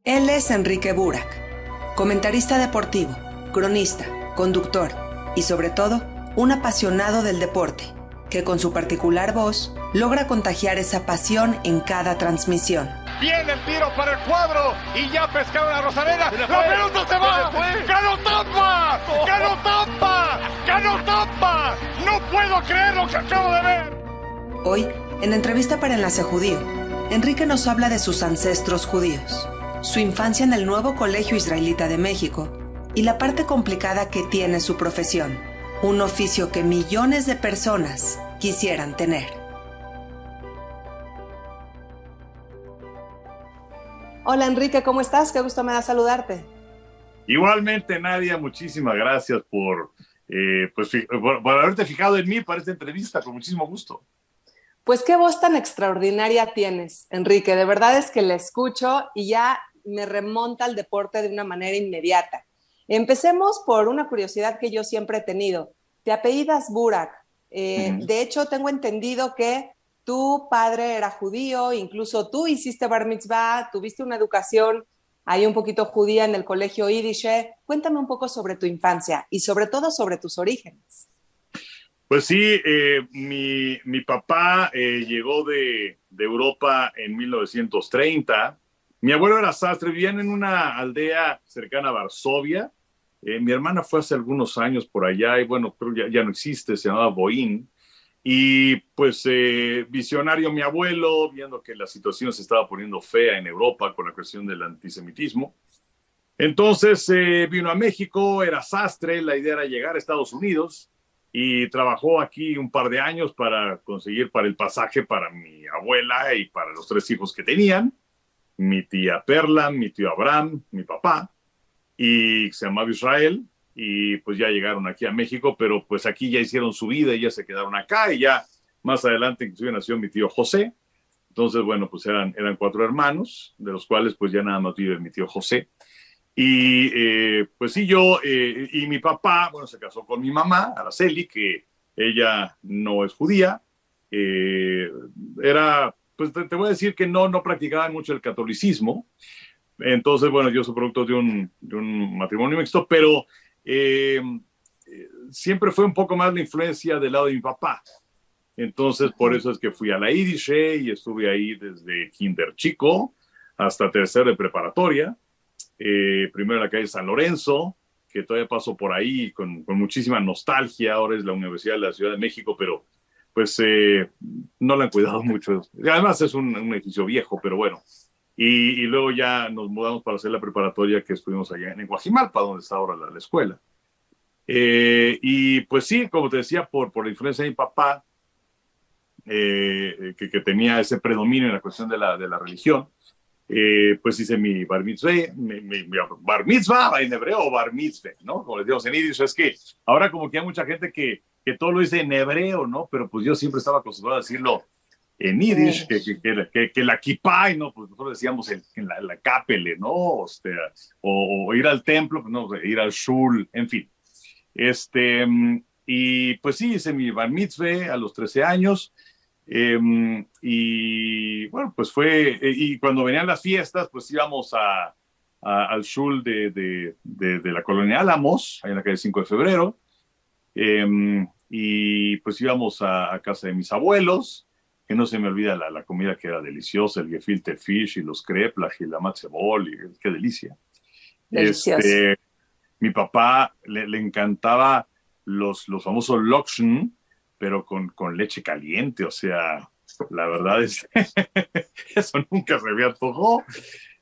Él es Enrique Burak, comentarista deportivo, cronista, conductor y sobre todo, un apasionado del deporte, que con su particular voz logra contagiar esa pasión en cada transmisión. Viene el tiro para el cuadro y ya pescaron a Rosarena. ¡La pelota se va! ¡Ganó Tampa! ¡Ganó Tampa! ¡Ganó Tampa! ¡No puedo creer lo que acabo de ver! Hoy, en Entrevista para Enlace Judío, Enrique nos habla de sus ancestros judíos, su infancia en el nuevo Colegio Israelita de México y la parte complicada que tiene su profesión, un oficio que millones de personas quisieran tener. Hola Enrique, ¿cómo estás? Qué gusto me da saludarte. Igualmente, Nadia, muchísimas gracias por haberte fijado en mí para esta entrevista, con muchísimo gusto. Pues qué voz tan extraordinaria tienes, Enrique. De verdad es que la escucho y ya me remonta al deporte de una manera inmediata. Empecemos por una curiosidad que yo siempre he tenido. Te apellidas Burak. De hecho, tengo entendido que tu padre era judío, incluso tú hiciste bar mitzvah, tuviste una educación ahí un poquito judía en el colegio Yiddish. Cuéntame un poco sobre tu infancia y sobre todo sobre tus orígenes. Pues sí, mi papá llegó de Europa en 1930. Mi abuelo era sastre, vivían en una aldea cercana a Varsovia. Mi hermana fue hace algunos años por allá y bueno, creo ya no existe, se llamaba Boín. Y pues visionario mi abuelo, viendo que la situación se estaba poniendo fea en Europa con la cuestión del antisemitismo. Entonces vino a México, era sastre, la idea era llegar a Estados Unidos y trabajó aquí un par de años para conseguir para el pasaje para mi abuela y para los 3 hijos que tenían, mi tía Perla, mi tío Abraham, mi papá, y se llamaba Israel. Y pues ya llegaron aquí a México, pero pues aquí ya hicieron su vida y ya se quedaron acá y ya más adelante inclusive nació mi tío José. Entonces, bueno, pues eran 4 hermanos, de los cuales pues ya nada más vive mi tío José. Y pues sí, yo y mi papá, bueno, se casó con mi mamá, Araceli, que ella no es judía. Pues te voy a decir que no practicaban mucho el catolicismo. Entonces, bueno, yo soy producto de un matrimonio mixto, pero siempre fue un poco más la influencia del lado de mi papá. Entonces, por eso es que fui a la Yiddish y estuve ahí desde kinder chico hasta tercero de preparatoria. Primero en la calle San Lorenzo, que todavía paso por ahí con muchísima nostalgia. Ahora es la Universidad de la Ciudad de México, pero pues no la han cuidado mucho. Además es un edificio viejo, pero bueno. Y luego ya nos mudamos para hacer la preparatoria que estuvimos allá en Guajimalpa, donde está ahora la escuela. Y pues sí, como te decía, por la influencia de mi papá, que tenía ese predominio en la cuestión de la religión, pues hice mi bar mitzvah, mi bar mitzvah en hebreo o bar mitzvah, ¿no? Como les decimos en yiddish, es que ahora como que hay mucha gente que todo lo dice en hebreo, ¿no? Pero pues yo siempre estaba acostumbrado a decirlo en yiddish, que la kippah, ¿no? Pues nosotros decíamos en la capele, ¿no? O ir al templo, pues no, ir al shul, en fin. Y pues sí, hice mi bar mitzvah a los 13 años. Y bueno, pues y cuando venían las fiestas, pues íbamos al shul de la colonia Álamos, ahí en la calle 5 de febrero. Y pues íbamos a casa de mis abuelos, que no se me olvida la comida que era deliciosa, el gefilte fish y los crepes, y la matzebol, y qué delicia. Delicioso. Mi papá le encantaba los famosos Lokshen, pero con leche caliente, o sea, la verdad es eso nunca se me antojó.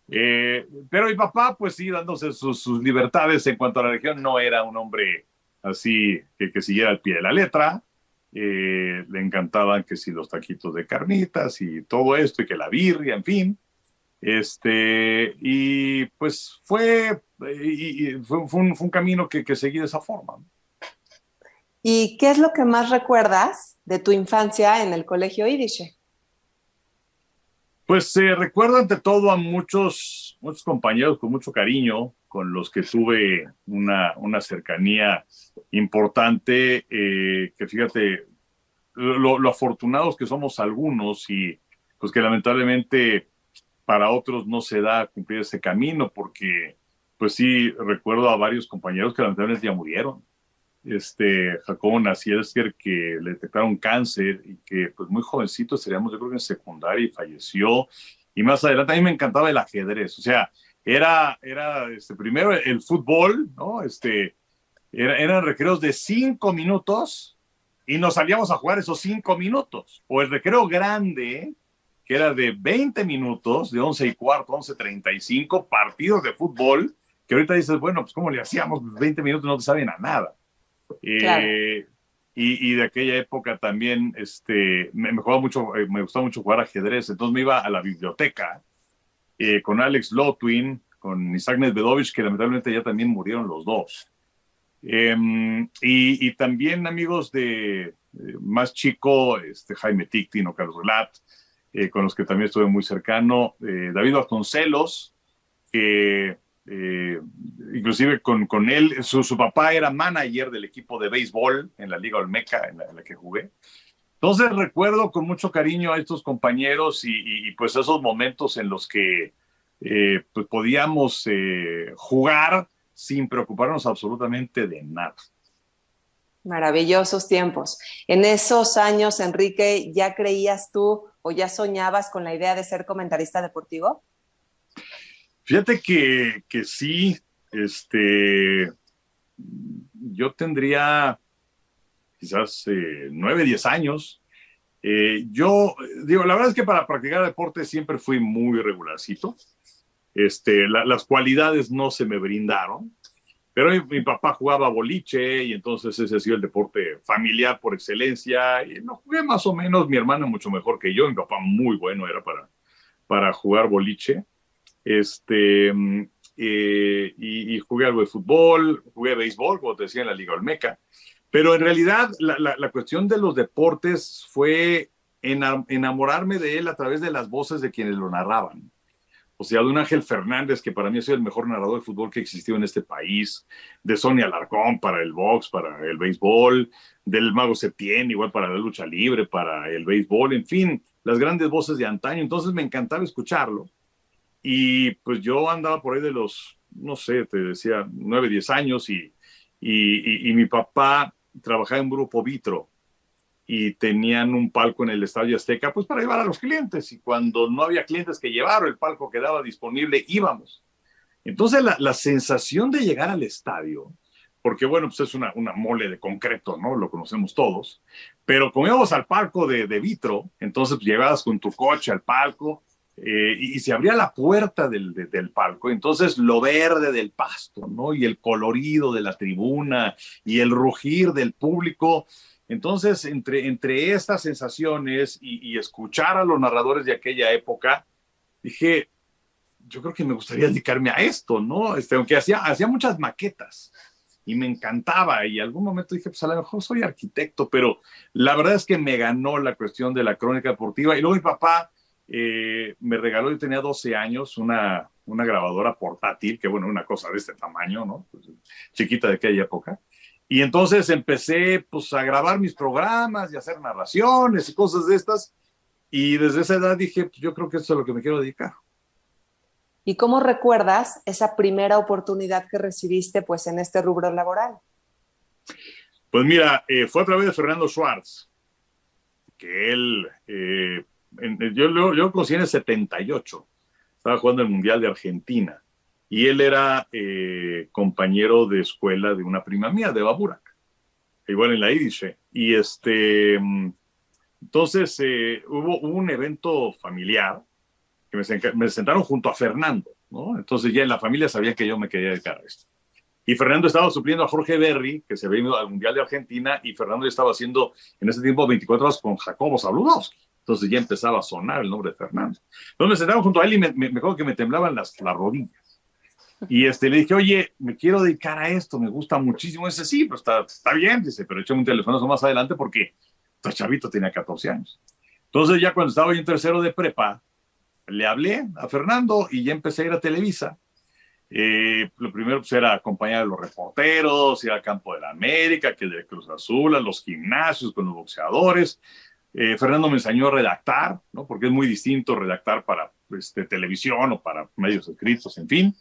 Pero mi papá, pues sí, dándose sus libertades en cuanto a la religión, no era un hombre así que siguiera al pie de la letra. Le encantaban que si los taquitos de carnitas y todo esto, y que la birria, en fin. Y pues fue un camino que seguí de esa forma. ¿Y qué es lo que más recuerdas de tu infancia en el colegio Yiddish? Pues recuerdo ante todo a muchos compañeros con mucho cariño, con los que tuve una cercanía importante, que fíjate lo afortunados que somos algunos y pues que lamentablemente para otros no se da cumplir ese camino, porque pues sí, recuerdo a varios compañeros que lamentablemente ya murieron. Jacobo Nasielsker, que le detectaron cáncer y que pues muy jovencito, seríamos yo creo que en secundaria, y falleció. Y más adelante a mí me encantaba el ajedrez, o sea, era primero el fútbol, ¿no? Eran recreos de 5 minutos y nos salíamos a jugar esos 5 minutos. O el recreo grande, que era de 20 minutos, de 11:15, 11:35, partidos de fútbol, que ahorita dices, bueno, pues ¿cómo le hacíamos? 20 minutos no te saben a nada. Claro. Y de aquella época también me gustaba mucho jugar ajedrez, entonces me iba a la biblioteca con Alex Lotwin, con Isaac Nedvedovich, que lamentablemente ya también murieron los dos. Y también amigos de más chico, Jaime Tictin o Carlos Velat, con los que también estuve muy cercano, David Vasconcelos, que inclusive con él, su papá era manager del equipo de béisbol en la Liga Olmeca, en la que jugué. Entonces recuerdo con mucho cariño a estos compañeros y pues esos momentos en los que pues podíamos jugar sin preocuparnos absolutamente de nada. Maravillosos tiempos. En esos años, Enrique, ¿ya creías tú o ya soñabas con la idea de ser comentarista deportivo? Fíjate que sí, yo tendría quizás 9, 10 años. Yo digo, la verdad es que para practicar deporte siempre fui muy regularcito. Las cualidades no se me brindaron, pero mi papá jugaba boliche y entonces ese ha sido el deporte familiar por excelencia. Y lo jugué más o menos, mi hermana mucho mejor que yo, mi papá muy bueno era para jugar boliche. Y jugué algo de fútbol, jugué béisbol, como te decía, en la Liga Olmeca. Pero en realidad la cuestión de los deportes fue enamorarme de él a través de las voces de quienes lo narraban. O sea, de un Ángel Fernández, que para mí ha sido el mejor narrador de fútbol que existió en este país, de Sonia Alarcón para el box, para el béisbol, del Mago Septién, igual para la lucha libre, para el béisbol, en fin, las grandes voces de antaño. Entonces me encantaba escucharlo. Y pues yo andaba por ahí de los, no sé, te decía, 9, 10 años y mi papá trabajaba en Grupo Vitro y tenían un palco en el Estadio Azteca, pues para llevar a los clientes. Y cuando no había clientes que llevar, el palco quedaba disponible, íbamos. Entonces la sensación de llegar al estadio, porque bueno, pues es una mole de concreto, ¿no? Lo conocemos todos. Pero como íbamos al palco de Vitro, entonces pues, llegabas con tu coche al palco, y se abría la puerta del palco, entonces lo verde del pasto, ¿no? Y el colorido de la tribuna y el rugir del público. Entonces, entre estas sensaciones y escuchar a los narradores de aquella época, dije, yo creo que me gustaría dedicarme a esto, ¿no? Aunque hacía muchas maquetas y me encantaba, y en algún momento dije, pues a lo mejor soy arquitecto, pero la verdad es que me ganó la cuestión de la crónica deportiva. Y luego mi papá me regaló, yo tenía 12 años, una grabadora portátil, que bueno, una cosa de este tamaño, ¿no? Pues, chiquita de aquella época. Y entonces empecé pues a grabar mis programas y a hacer narraciones y cosas de estas. Y desde esa edad dije, pues yo creo que eso es a lo que me quiero dedicar. ¿Y cómo recuerdas esa primera oportunidad que recibiste pues en este rubro laboral? Pues mira, fue a través de Fernando Schwartz, que él... yo lo conocí en el 78, estaba jugando el Mundial de Argentina, y él era compañero de escuela de una prima mía, de Baburak, igual en la Yiddish. Y entonces hubo un evento familiar que me sentaron junto a Fernando, ¿no? Entonces ya en la familia sabían que yo me quería dedicar a esto. Y Fernando estaba supliendo a Jorge Berry, que se había ido al Mundial de Argentina, y Fernando estaba haciendo en ese tiempo 24 horas con Jacobo Zabludowski. Entonces ya empezaba a sonar el nombre de Fernando. Entonces me sentaba junto a él y me acuerdo que me temblaban las rodillas. Y le dije, oye, me quiero dedicar a esto, me gusta muchísimo. Dice, sí, pues está bien, dice, pero échame un teléfono más adelante porque este chavito tenía 14 años. Entonces ya cuando estaba yo en tercero de prepa, le hablé a Fernando y ya empecé a ir a Televisa. Lo primero pues, era acompañar a los reporteros, ir al campo de la América, que el de Cruz Azul, a los gimnasios con los boxeadores. Fernando me enseñó a redactar, ¿no? Porque es muy distinto redactar para televisión o para medios escritos, en fin.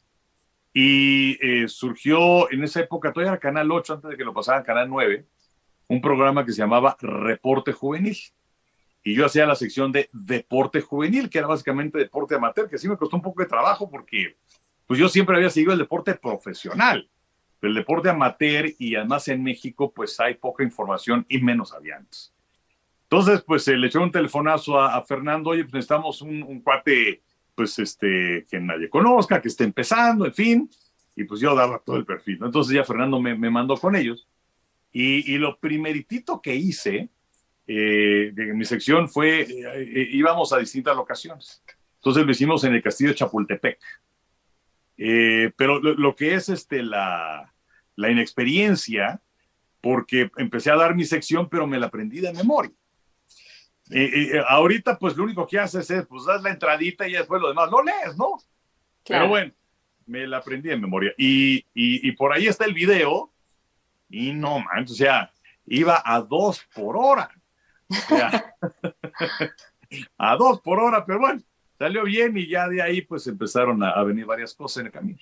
Y surgió en esa época, todavía era Canal 8, antes de que lo pasaran Canal 9, un programa que se llamaba Reporte Juvenil. Y yo hacía la sección de deporte juvenil, que era básicamente deporte amateur, que sí me costó un poco de trabajo porque pues yo siempre había seguido el deporte profesional. El deporte amateur, y además en México pues hay poca información y menos había antes. Entonces pues le eché un telefonazo a Fernando, oye, pues necesitamos un cuate pues que nadie conozca, que esté empezando, en fin, y pues yo daba todo el perfil, ¿no? Entonces ya Fernando me mandó con ellos, y lo primeritito que hice de mi sección fue, íbamos a distintas locaciones. Entonces lo hicimos en el Castillo de Chapultepec. Pero lo que es la inexperiencia, porque empecé a dar mi sección, pero me la aprendí de memoria. Ahorita, pues lo único que haces es, pues das la entradita y después lo demás lo lees, ¿no? Claro. Pero bueno, me la aprendí de memoria. Y por ahí está el video, y no manches, o sea, iba a 2 por hora. Ya. A 2 por hora, pero bueno, salió bien y ya de ahí pues empezaron a venir varias cosas en el camino.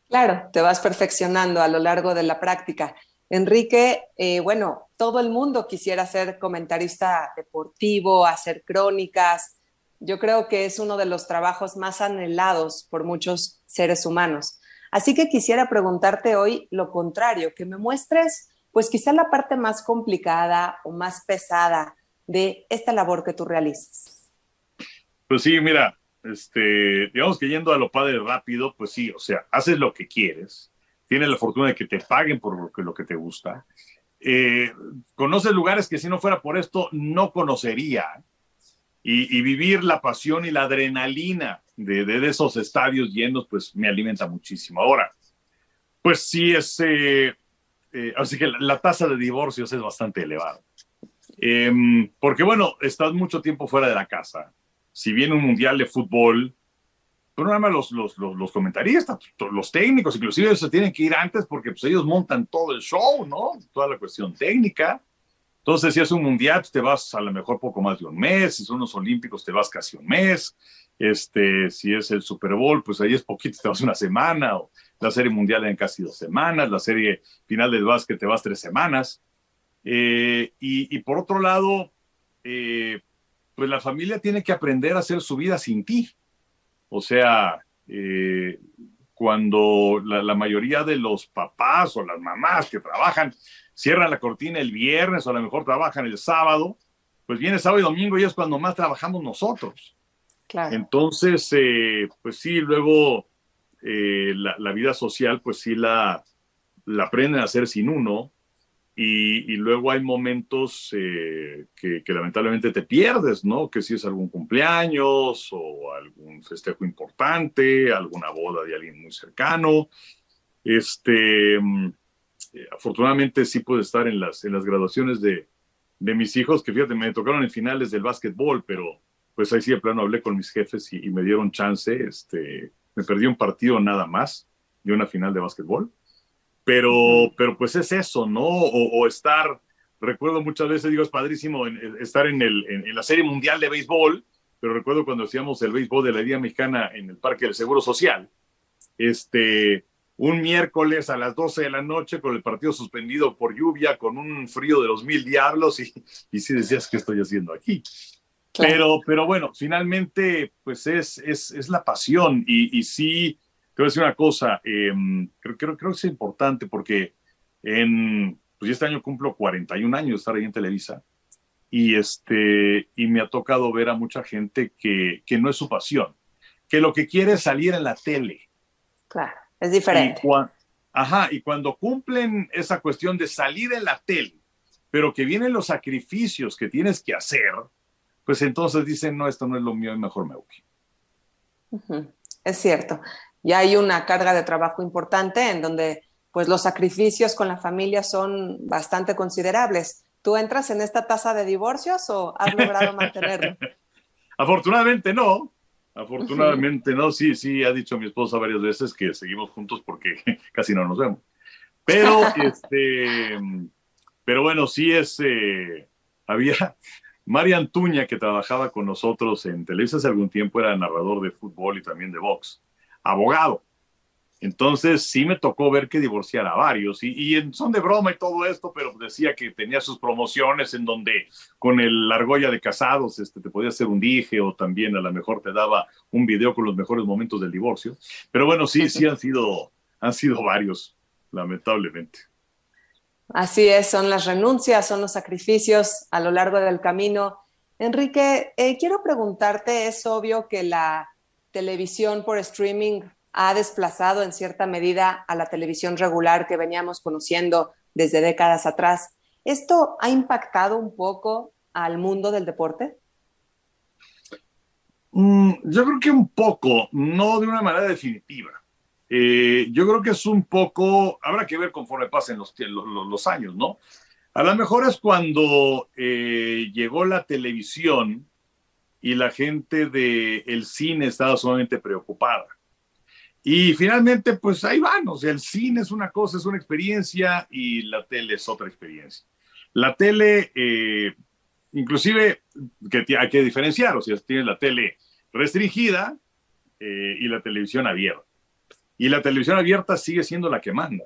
Claro, te vas perfeccionando a lo largo de la práctica. Enrique, bueno, todo el mundo quisiera ser comentarista deportivo, hacer crónicas. Yo creo que es uno de los trabajos más anhelados por muchos seres humanos. Así que quisiera preguntarte hoy lo contrario, que me muestres pues quizá la parte más complicada o más pesada de esta labor que tú realizas. Pues sí, mira, digamos que yendo a lo padre rápido, pues sí, o sea, haces lo que quieres, tienes la fortuna de que te paguen por lo que te gusta, conoces lugares que si no fuera por esto no conocería, y vivir la pasión y la adrenalina de esos estadios llenos, pues me alimenta muchísimo. Ahora, pues sí así que la tasa de divorcios es bastante elevada. Porque, bueno, estás mucho tiempo fuera de la casa. Si viene un mundial de fútbol, pues nada más los comentaristas, los técnicos, inclusive ellos se tienen que ir antes porque pues, ellos montan todo el show, ¿no? Toda la cuestión técnica. Entonces, si es un mundial, pues te vas a lo mejor poco más de un mes. Si son los olímpicos, te vas casi un mes. Si es el Super Bowl, pues ahí es poquito, te vas una semana, o la serie mundial en casi 2 semanas, la serie final del básquet te vas 3 semanas. Y por otro lado, pues la familia tiene que aprender a hacer su vida sin ti. O sea, cuando la mayoría de los papás o las mamás que trabajan cierran la cortina el viernes o a lo mejor trabajan el sábado, pues viene sábado y domingo y es cuando más trabajamos nosotros. Claro. Entonces, pues sí, luego la vida social, pues sí la aprenden a hacer sin uno, y luego hay momentos que lamentablemente te pierdes, ¿no? Que si es algún cumpleaños o algún festejo importante, alguna boda de alguien muy cercano. Afortunadamente sí pude estar en las graduaciones de mis hijos, que fíjate, me tocaron en finales del básquetbol, pero pues ahí sí de plano hablé con mis jefes y me dieron chance. Me perdí un partido nada más de una final de básquetbol, pero pues es eso, ¿no? O estar, recuerdo muchas veces, digo, es padrísimo estar en la Serie Mundial de Béisbol, pero recuerdo cuando hacíamos el béisbol de la Liga Mexicana en el Parque del Seguro Social, un miércoles a las 12 de la noche con el partido suspendido por lluvia, con un frío de los 1000 diablos, y sí decías, ¿qué estoy haciendo aquí? Claro. Pero bueno, finalmente pues es la pasión, y sí, te voy a decir una cosa, creo que es importante porque pues este año cumplo 41 años de estar ahí en Televisa, y me ha tocado ver a mucha gente que no es su pasión, que lo que quiere es salir en la tele. Claro, es diferente. Y cuando cumplen esa cuestión de salir en la tele, pero que vienen los sacrificios que tienes que hacer, pues entonces dicen, no, esto no es lo mío y mejor me voy. Es cierto. Ya hay una carga de trabajo importante en donde pues los sacrificios con la familia son bastante considerables. ¿Tú entras en esta tasa de divorcios o has logrado mantenerlo? Afortunadamente no. Afortunadamente no. Sí, ha dicho mi esposa varias veces que seguimos juntos porque casi no nos vemos. Pero, pero bueno, sí había Marian Tuña, que trabajaba con nosotros en Televisa hace algún tiempo, era narrador de fútbol y también de box, abogado. Entonces sí me tocó ver que divorciara a varios y son de broma y todo esto, pero decía que tenía sus promociones en donde con la argolla de casados te podía hacer un dije o también a lo mejor te daba un video con los mejores momentos del divorcio. Pero bueno, sí han sido varios, lamentablemente. Así es, son las renuncias, son los sacrificios a lo largo del camino. Enrique, quiero preguntarte, es obvio que la televisión por streaming ha desplazado en cierta medida a la televisión regular que veníamos conociendo desde décadas atrás. ¿Esto ha impactado un poco al mundo del deporte? Yo creo que un poco, no de una manera definitiva. Yo creo que es un poco, habrá que ver conforme pasen los años, ¿no? A lo mejor es cuando llegó la televisión y la gente del cine estaba sumamente preocupada. Y finalmente, pues ahí van, o sea, el cine es una cosa, es una experiencia y la tele es otra experiencia. La tele, inclusive, que hay que diferenciar, o sea, tienes la tele restringida y la televisión abierta. Y la televisión abierta sigue siendo la que manda.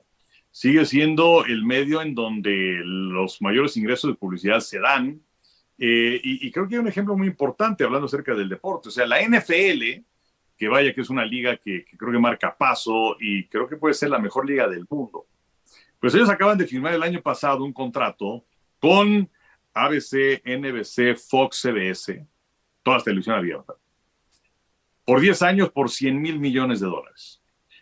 Sigue siendo el medio en donde los mayores ingresos de publicidad se dan. Y creo que hay un ejemplo muy importante hablando acerca del deporte. O sea, la NFL, que vaya que es una liga que creo que marca paso y creo que puede ser la mejor liga del mundo. Pues ellos acaban de firmar el año pasado un contrato con ABC, NBC, Fox, CBS, toda televisión abierta, por 10 años, por $100 millones.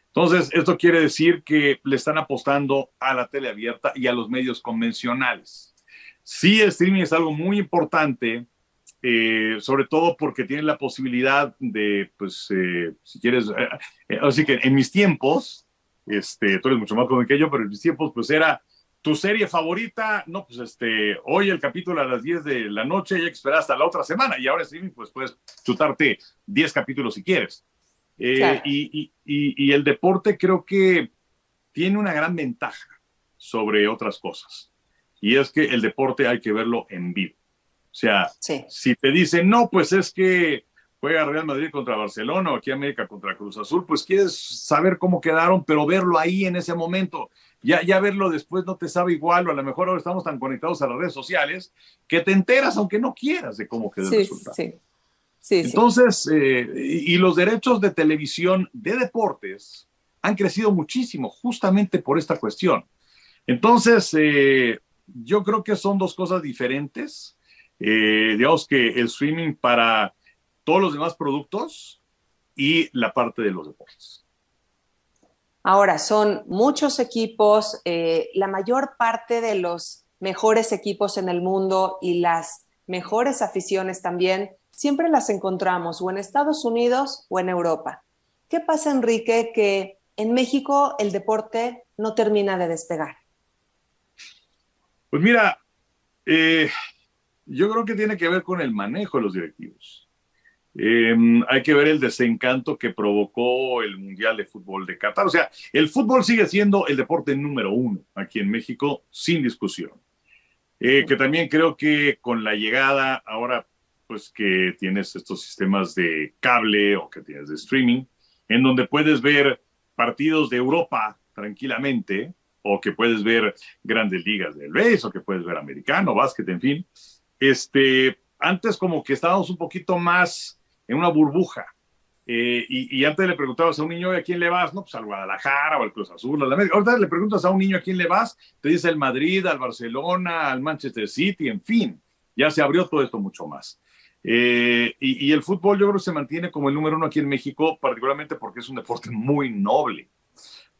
Entonces, esto quiere decir que le están apostando a la tele abierta y a los medios convencionales. Sí, el streaming es algo muy importante, sobre todo porque tienen la posibilidad de, pues, si quieres, así que en mis tiempos, tú eres mucho más joven que yo, pero en mis tiempos, pues era tu serie favorita, no, pues hoy el capítulo a las 10 de la noche, ya que esperar hasta la otra semana, y ahora streaming, pues puedes chutarte 10 capítulos si quieres. Claro. Y el deporte creo que tiene una gran ventaja sobre otras cosas, y es que el deporte hay que verlo en vivo. O sea, sí. Si te dicen, no, pues es que juega Real Madrid contra Barcelona o aquí América contra Cruz Azul, pues quieres saber cómo quedaron, pero verlo ahí en ese momento. Ya verlo después no te sabe igual, o a lo mejor ahora estamos tan conectados a las redes sociales que te enteras, aunque no quieras, de cómo quedó el resultado. Sí. Entonces, y los derechos de televisión de deportes han crecido muchísimo justamente por esta cuestión. Entonces, yo creo que son dos cosas diferentes. Digamos que el streaming para todos los demás productos y la parte de los deportes. Ahora, son muchos equipos, la mayor parte de los mejores equipos en el mundo y las mejores aficiones también, siempre las encontramos o en Estados Unidos o en Europa. ¿Qué pasa, Enrique, que en México el deporte no termina de despegar? Pues mira, yo creo que tiene que ver con el manejo de los directivos. Hay que ver el desencanto que provocó el Mundial de Fútbol de Qatar. O sea, el fútbol sigue siendo el deporte número 1 aquí en México, sin discusión. Que también creo que con la llegada ahora, pues que tienes estos sistemas de cable o que tienes de streaming, en donde puedes ver partidos de Europa tranquilamente, o que puedes ver grandes ligas del béisbol, o que puedes ver americano, básquet, en fin. Antes como que estábamos un poquito más en una burbuja, y antes le preguntabas a un niño a quién le vas, no, pues al Guadalajara o al Cruz Azul, al América. Ahorita le preguntas a un niño a quién le vas, te dice el Madrid, al Barcelona, al Manchester City, en fin, ya se abrió todo esto mucho más. Y el fútbol yo creo que se mantiene como el número 1 aquí en México, particularmente porque es un deporte muy noble,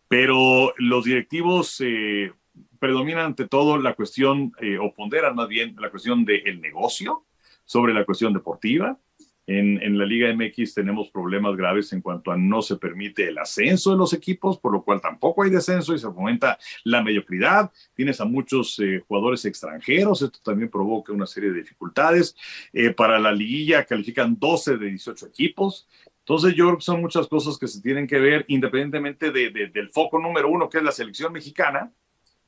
pero los directivos predominan ante todo la cuestión, o ponderan más bien la cuestión del negocio sobre la cuestión deportiva. En la Liga MX tenemos problemas graves en cuanto a no se permite el ascenso de los equipos, por lo cual tampoco hay descenso y se fomenta la mediocridad. Tienes a muchos jugadores extranjeros, esto también provoca una serie de dificultades. Para la liguilla califican 12 de 18 equipos. Entonces yo creo que son muchas cosas que se tienen que ver independientemente del foco número 1, que es la selección mexicana,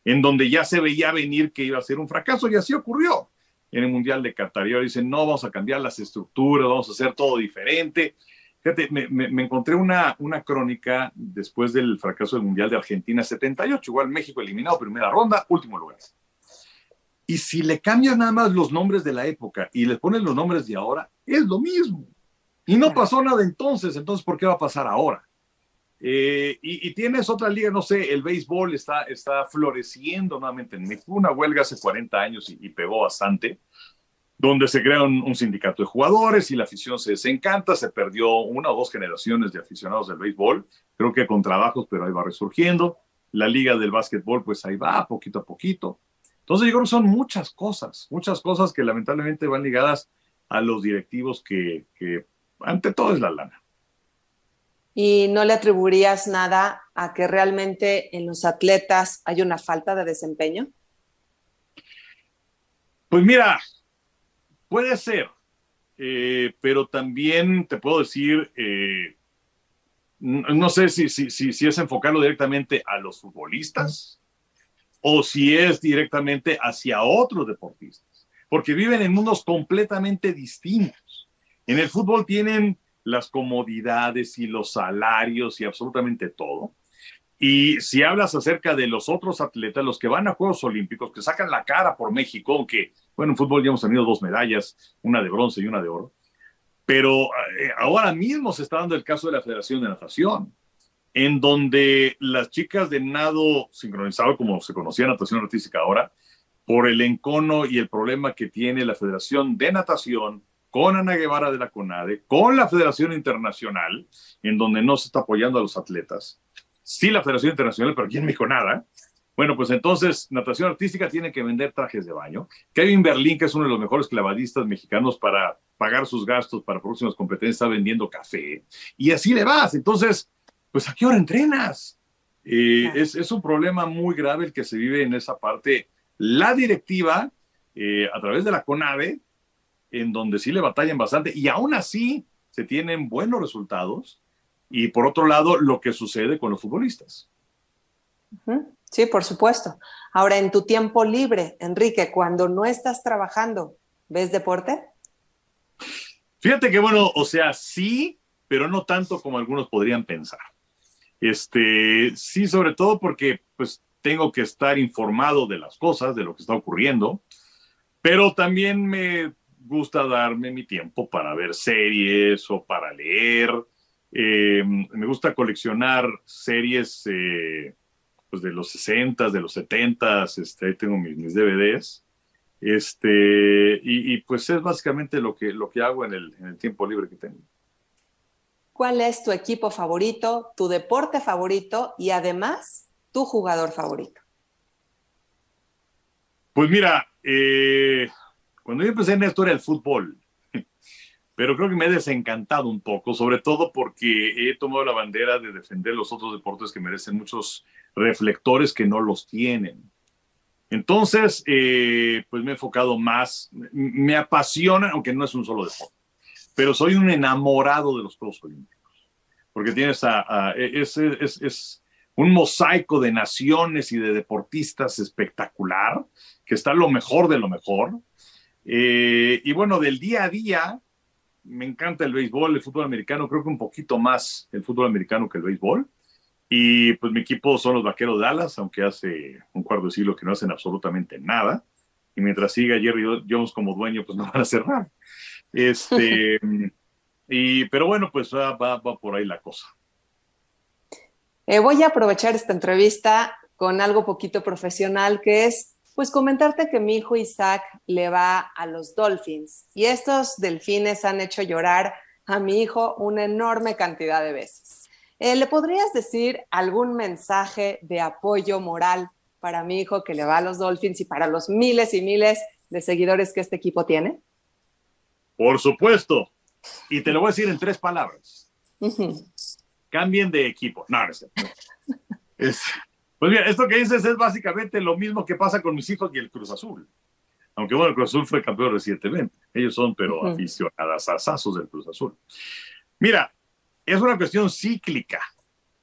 en donde ya se veía venir que iba a ser un fracaso, y así ocurrió. en el Mundial de Qatar. Y ahora dicen, no, vamos a cambiar las estructuras, vamos a hacer todo diferente. Fíjate, me encontré una crónica después del fracaso del Mundial de Argentina 78, igual México eliminado, primera ronda, último lugar. Y si le cambias nada más los nombres de la época y le pones los nombres de ahora, es lo mismo. Y no pasó nada entonces ¿por qué va a pasar ahora? Y tienes otra liga, no sé, el béisbol está floreciendo nuevamente en México. Una huelga hace 40 años y pegó bastante, donde se crea un sindicato de jugadores y la afición se desencanta. Se perdió 1 o 2 generaciones de aficionados del béisbol, creo que con trabajos, pero ahí va resurgiendo. La liga del básquetbol, pues ahí va, poquito a poquito. Entonces yo creo que son muchas cosas que lamentablemente van ligadas a los directivos que ante todo es la lana. ¿Y no le atribuirías nada a que realmente en los atletas hay una falta de desempeño? Pues mira, puede ser, pero también te puedo decir, no sé si es enfocarlo directamente a los futbolistas o si es directamente hacia otros deportistas, porque viven en mundos completamente distintos. En el fútbol tienen las comodidades y los salarios y absolutamente todo. Y si hablas acerca de los otros atletas, los que van a Juegos Olímpicos, que sacan la cara por México, aunque, bueno, en fútbol ya hemos tenido 2 medallas, una de bronce y una de oro, pero ahora mismo se está dando el caso de la Federación de Natación, en donde las chicas de nado sincronizado, como se conocía natación artística ahora, por el encono y el problema que tiene la Federación de Natación, con Ana Guevara de la CONADE, con la Federación Internacional, en donde no se está apoyando a los atletas. Sí, la Federación Internacional, pero aquí en México nada. Bueno, pues entonces, natación artística tiene que vender trajes de baño. Kevin Berlín, que es uno de los mejores clavadistas mexicanos para pagar sus gastos para próximas competencias, está vendiendo café. Y así le vas. Entonces, pues, ¿a qué hora entrenas? Es un problema muy grave el que se vive en esa parte. La directiva, a través de la CONADE, en donde sí le batallan bastante, y aún así se tienen buenos resultados. Y por otro lado, lo que sucede con los futbolistas. Sí, por supuesto. Ahora, en tu tiempo libre, Enrique, cuando no estás trabajando, ¿ves deporte? Fíjate que bueno, o sea, sí, pero no tanto como algunos podrían pensar. Sí, sobre todo porque pues tengo que estar informado de las cosas, de lo que está ocurriendo, pero también me gusta darme mi tiempo para ver series o para leer. Me gusta coleccionar series pues de los 60s, de los 70s, ahí tengo mis DVDs. Y pues es básicamente lo que hago en el tiempo libre que tengo. ¿Cuál es tu equipo favorito, tu deporte favorito y además tu jugador favorito? Pues mira, cuando yo empecé en esto era el fútbol, pero creo que me he desencantado un poco, sobre todo porque he tomado la bandera de defender los otros deportes que merecen muchos reflectores que no los tienen. Entonces, pues me he enfocado más, me apasiona, aunque no es un solo deporte, pero soy un enamorado de los Juegos Olímpicos, porque tienes es un mosaico de naciones y de deportistas espectacular, que está lo mejor de lo mejor. Y bueno, del día a día, me encanta el béisbol, el fútbol americano, creo que un poquito más el fútbol americano que el béisbol. Y pues mi equipo son los Vaqueros de Dallas, aunque hace un cuarto de siglo que no hacen absolutamente nada. Y mientras siga Jerry Jones como dueño, pues no van a hacer nada. Pero bueno, pues va por ahí la cosa. Voy a aprovechar esta entrevista con algo poquito profesional, que es pues comentarte que mi hijo Isaac le va a los Dolphins y estos delfines han hecho llorar a mi hijo una enorme cantidad de veces. ¿Le podrías decir algún mensaje de apoyo moral para mi hijo que le va a los Dolphins y para los miles y miles de seguidores que este equipo tiene? Por supuesto. Y te lo voy a decir en 3 palabras. Cambien de equipo. No, no sé. Pues mira, esto que dices es básicamente lo mismo que pasa con mis hijos y el Cruz Azul. Aunque bueno, el Cruz Azul fue campeón recientemente. Ellos son, pero aficionadazazos del Cruz Azul. Mira, es una cuestión cíclica.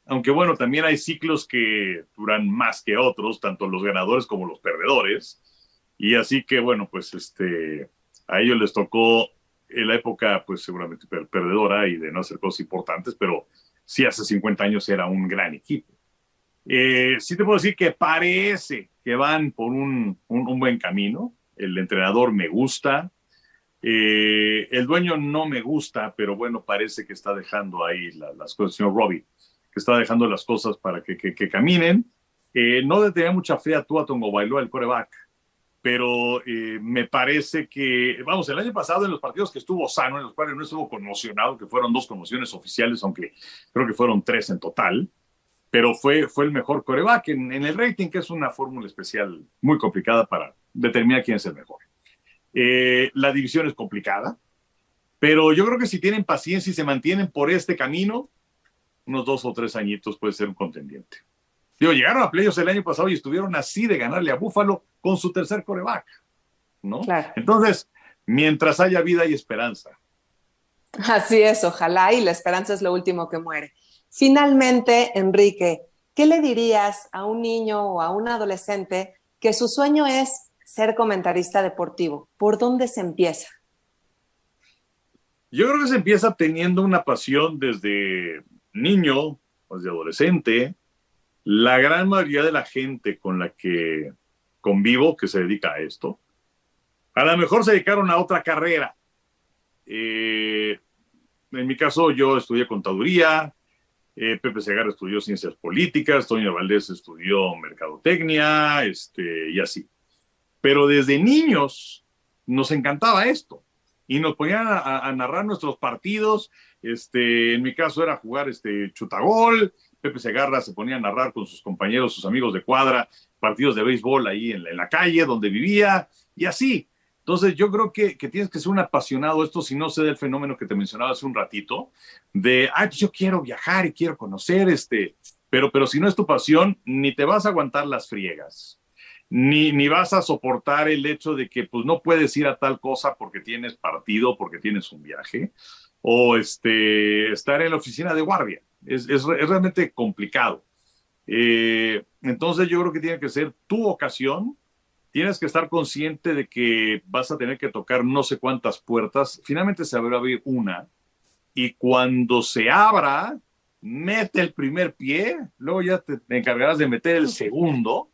Aunque bueno, también hay ciclos que duran más que otros, tanto los ganadores como los perdedores. Y así que, bueno, pues a ellos les tocó en la época, pues seguramente perdedora y de no hacer cosas importantes, pero sí hace 50 años era un gran equipo. Sí te puedo decir que parece que van por un buen camino. El entrenador me gusta. El dueño no me gusta, pero bueno, parece que está dejando ahí las cosas, señor Robbie, que está dejando las cosas para que caminen. No le tenía mucha fe a Tua Tagovailoa, el quarterback, pero me parece que, vamos, el año pasado en los partidos que estuvo sano, en los cuales no estuvo conmocionado, que fueron 2 conmociones oficiales, aunque creo que fueron 3 en total, pero fue el mejor quarterback en el rating, que es una fórmula especial muy complicada para determinar quién es el mejor. La división es complicada, pero yo creo que si tienen paciencia y se mantienen por este camino, unos 2 o 3 añitos puede ser un contendiente. Digo, llegaron a playoffs el año pasado y estuvieron así de ganarle a Buffalo con su tercer quarterback, ¿no? Claro. Entonces, mientras haya vida hay esperanza. Así es, ojalá, y la esperanza es lo último que muere. Finalmente, Enrique, ¿qué le dirías a un niño o a un adolescente que su sueño es ser comentarista deportivo? ¿Por dónde se empieza? Yo creo que se empieza teniendo una pasión desde niño, desde adolescente. La gran mayoría de la gente con la que convivo que se dedica a esto, a lo mejor se dedicaron a otra carrera. En mi caso, yo estudié contaduría, Pepe Segarra estudió ciencias políticas, Toño Valdés estudió mercadotecnia, y así. Pero desde niños nos encantaba esto y nos ponían a narrar nuestros partidos. En mi caso era jugar chutagol. Pepe Segarra se ponía a narrar con sus compañeros, sus amigos de cuadra, partidos de béisbol ahí en la calle donde vivía y así. Entonces yo creo que tienes que ser un apasionado, esto si no se da el fenómeno que te mencionaba hace un ratito, de, pues yo quiero viajar y quiero conocer, pero si no es tu pasión, ni te vas a aguantar las friegas, ni vas a soportar el hecho de que pues no puedes ir a tal cosa porque tienes partido, porque tienes un viaje, o estar en la oficina de guardia. Es realmente complicado. Entonces yo creo que tiene que ser tu ocasión. Tienes que estar consciente de que vas a tener que tocar no sé cuántas puertas. Finalmente se va a abrir una. Y cuando se abra, mete el primer pie. Luego ya te encargarás de meter el segundo.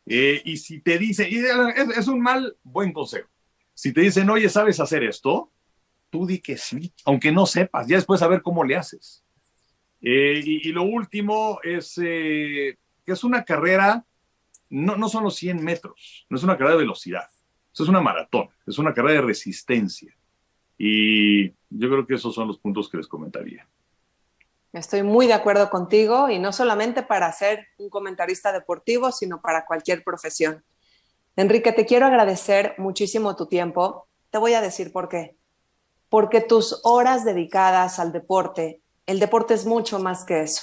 Y si te dicen, es un buen consejo. Si te dicen, oye, ¿sabes hacer esto? Tú di que sí, aunque no sepas. Ya después a ver cómo le haces. Y lo último es que es una carrera. No son los 100 metros, no es una carrera de velocidad, eso es una maratón, es una carrera de resistencia. Y yo creo que esos son los puntos que les comentaría. Estoy muy de acuerdo contigo, y no solamente para ser un comentarista deportivo, sino para cualquier profesión. Enrique, te quiero agradecer muchísimo tu tiempo. Te voy a decir por qué. Porque tus horas dedicadas al deporte, el deporte es mucho más que eso.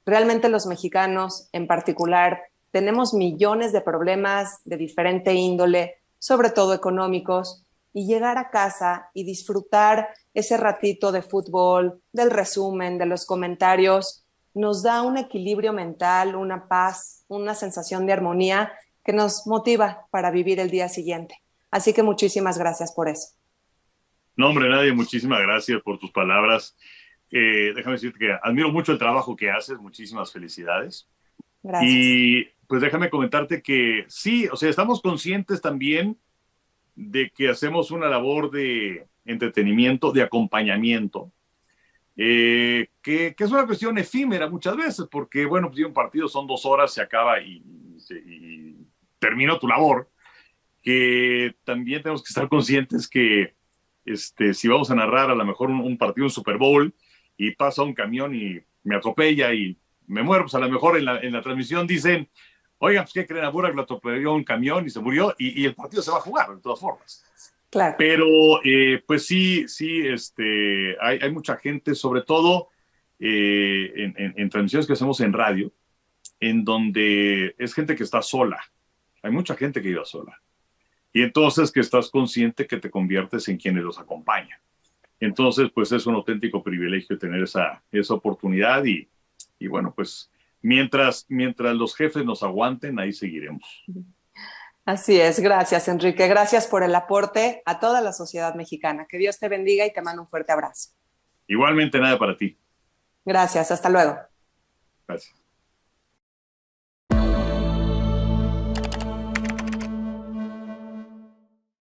Realmente los mexicanos en particular tenemos millones de problemas de diferente índole, sobre todo económicos, y llegar a casa y disfrutar ese ratito de fútbol, del resumen, de los comentarios, nos da un equilibrio mental, una paz, una sensación de armonía que nos motiva para vivir el día siguiente. Así que muchísimas gracias por eso. No, hombre, Nadia, muchísimas gracias por tus palabras. Déjame decirte que admiro mucho el trabajo que haces, muchísimas felicidades. Gracias. Y pues déjame comentarte que sí, o sea, estamos conscientes también de que hacemos una labor de entretenimiento, de acompañamiento, que es una cuestión efímera muchas veces, porque, bueno, pues un partido son 2 horas, se acaba y terminó tu labor, que también tenemos que estar conscientes que si vamos a narrar a lo mejor un partido, un Super Bowl, y pasa un camión y me atropella y me muero, pues a lo mejor en la transmisión dicen, oigan, pues ¿qué creen? A Burak lo atropelló un camión y se murió, y el partido se va a jugar de todas formas. Claro. Pero pues sí, hay mucha gente, sobre todo en transmisiones que hacemos en radio, en donde es gente que está sola. Hay mucha gente que vive sola. Y entonces que estás consciente que te conviertes en quienes los acompañan. Entonces, pues es un auténtico privilegio tener esa oportunidad y bueno, pues mientras los jefes nos aguanten, ahí seguiremos. Así es, gracias Enrique, gracias por el aporte a toda la sociedad mexicana. Que Dios te bendiga y te mando un fuerte abrazo. Igualmente, nada para ti. Gracias, hasta luego. Gracias.